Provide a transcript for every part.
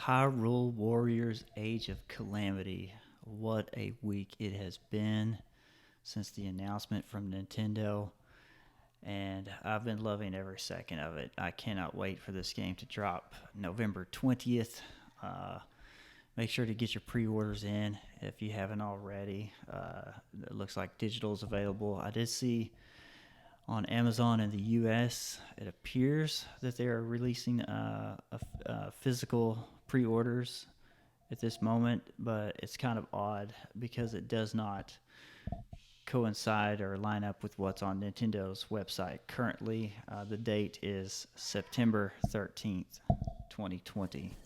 Hyrule Warriors Age of Calamity. What a week it has been since the announcement from Nintendo, and I've been loving every second of it. I cannot wait for this game to drop November 20th. Uh, Make sure to get your pre-orders in if you haven't already. It looks like digital is available. I did see on Amazon in the U.S., it appears that they are releasing physical pre-orders at this moment, but it's kind of odd because it does not coincide or line up with what's on Nintendo's website. Currently, the date is September 13th, 2020.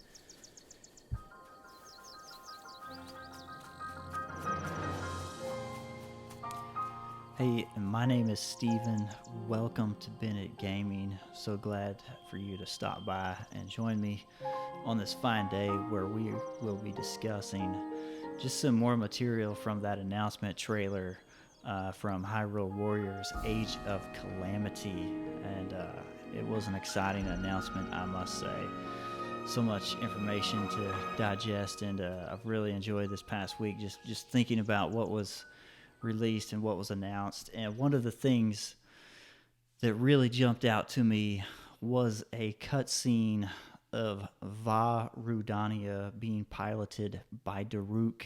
Hey, my name is Steven. Welcome to Bennett Gaming. So glad for you to stop by and join me on this fine day where we will be discussing just some more material from that announcement trailer from Hyrule Warriors Age of Calamity. And it was an exciting announcement, I must say. So much information to digest, and I've really enjoyed this past week just thinking about what was released and what was announced. And one of the things that really jumped out to me was a cutscene of Vah Rudania being piloted by Daruk.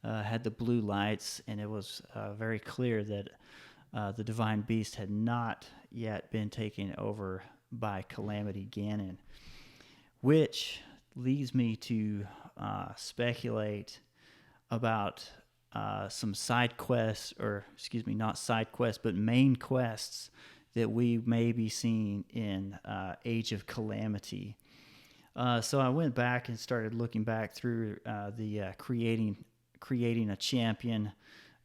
Had the blue lights, and it was very clear that the Divine Beast had not yet been taken over by Calamity Ganon, which leads me to speculate about some side quests, or not side quests, but main quests that we may be seeing in Age of Calamity. So I went back and started looking back through the creating a champion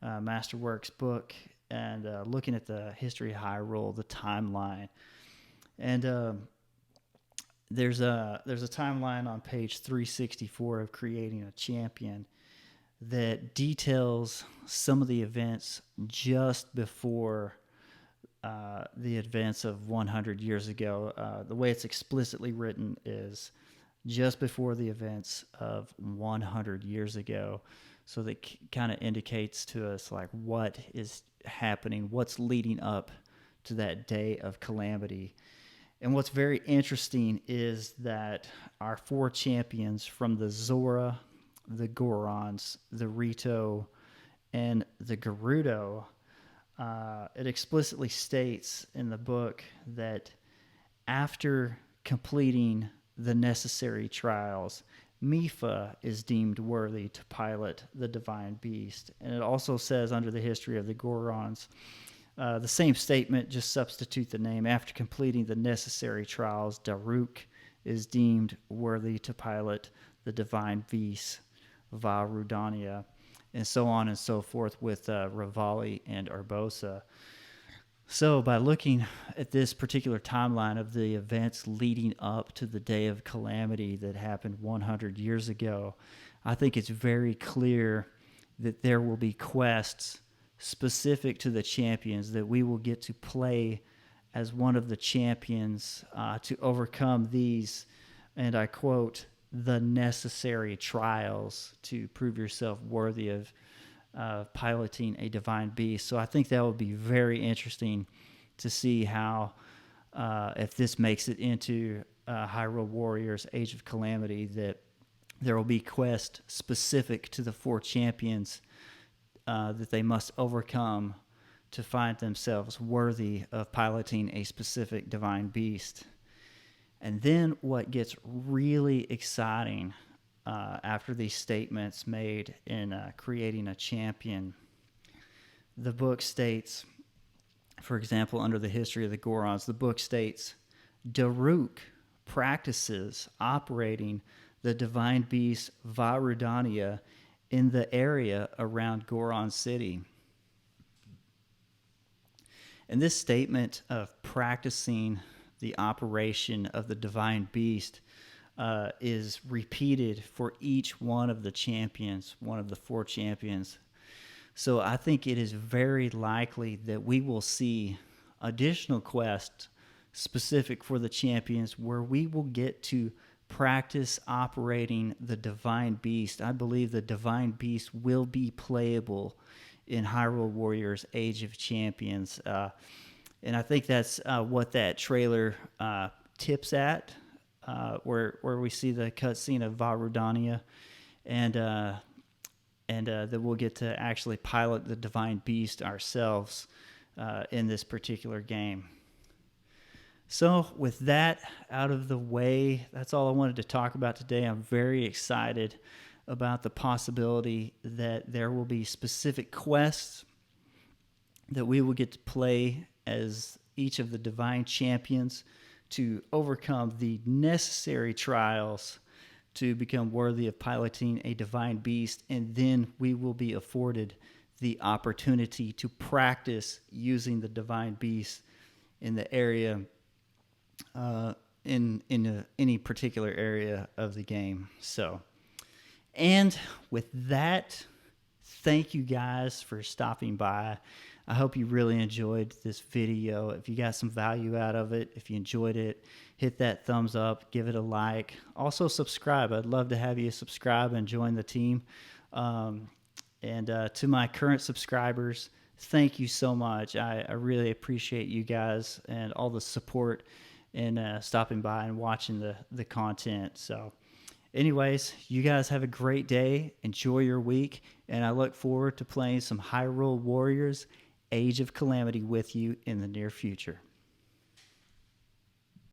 Masterworks book, and looking at the history of Hyrule, the timeline, and there's a timeline on page 364 of creating a champion that details some of the events just before the events of 100 years ago. The way it's explicitly written is just before the events of 100 years ago. So that kind of indicates to us like what is happening, what's leading up to that day of calamity. And what's very interesting is that our four champions from the Zora, the Gorons, the Rito, and the Gerudo, it explicitly states in the book that after completing the necessary trials, Mipha is deemed worthy to pilot the Divine Beast. And it also says under the history of the Gorons, the same statement, just substitute the name. After completing the necessary trials, Daruk is deemed worthy to pilot the Divine Beast, Vah Rudania, and so on and so forth with Rivali and Urbosa. So by looking at this particular timeline of the events leading up to the Day of Calamity that happened 100 years ago, I think it's very clear that there will be quests specific to the champions that we will get to play as one of the champions to overcome these, and I quote, the necessary trials to prove yourself worthy of piloting a divine beast. So I think that would be very interesting to see how, if this makes it into Hyrule Warriors Age of Calamity, that there will be quests specific to the four champions that they must overcome to find themselves worthy of piloting a specific divine beast. And then what gets really exciting after these statements made in creating a champion, the book states, for example, under the history of the Gorons, the book states, Daruk practices operating the divine beast Vah Rudania in the area around Goron City. And this statement of practicing the operation of the divine beast is repeated for each one of the champions, one of the four champions. So I think it is very likely that we will see additional quests specific for the champions where we will get to practice operating the Divine Beast. I believe the Divine Beast will be playable in Hyrule Warriors Age of Champions. And I think that's what that trailer tips at, where we see the cutscene of Vah Rudania, and that we'll get to actually pilot the Divine Beast ourselves in this particular game. So with that out of the way, that's all I wanted to talk about today. I'm very excited about the possibility that there will be specific quests that we will get to play as each of the divine champions to overcome the necessary trials to become worthy of piloting a divine beast, and then we will be afforded the opportunity to practice using the divine beast in the area, in any particular area of the game. So, and with that, thank you guys for stopping by. I hope you really enjoyed this video. If you got some value out of it, if you enjoyed it, hit that thumbs up, give it a like. Also subscribe. I'd love to have you subscribe and join the team. And to my current subscribers, thank you so much. I really appreciate you guys and all the support and stopping by and watching the content. So anyways, you guys have a great day. Enjoy your week. And I look forward to playing some Hyrule Warriors Age of Calamity with you in the near future.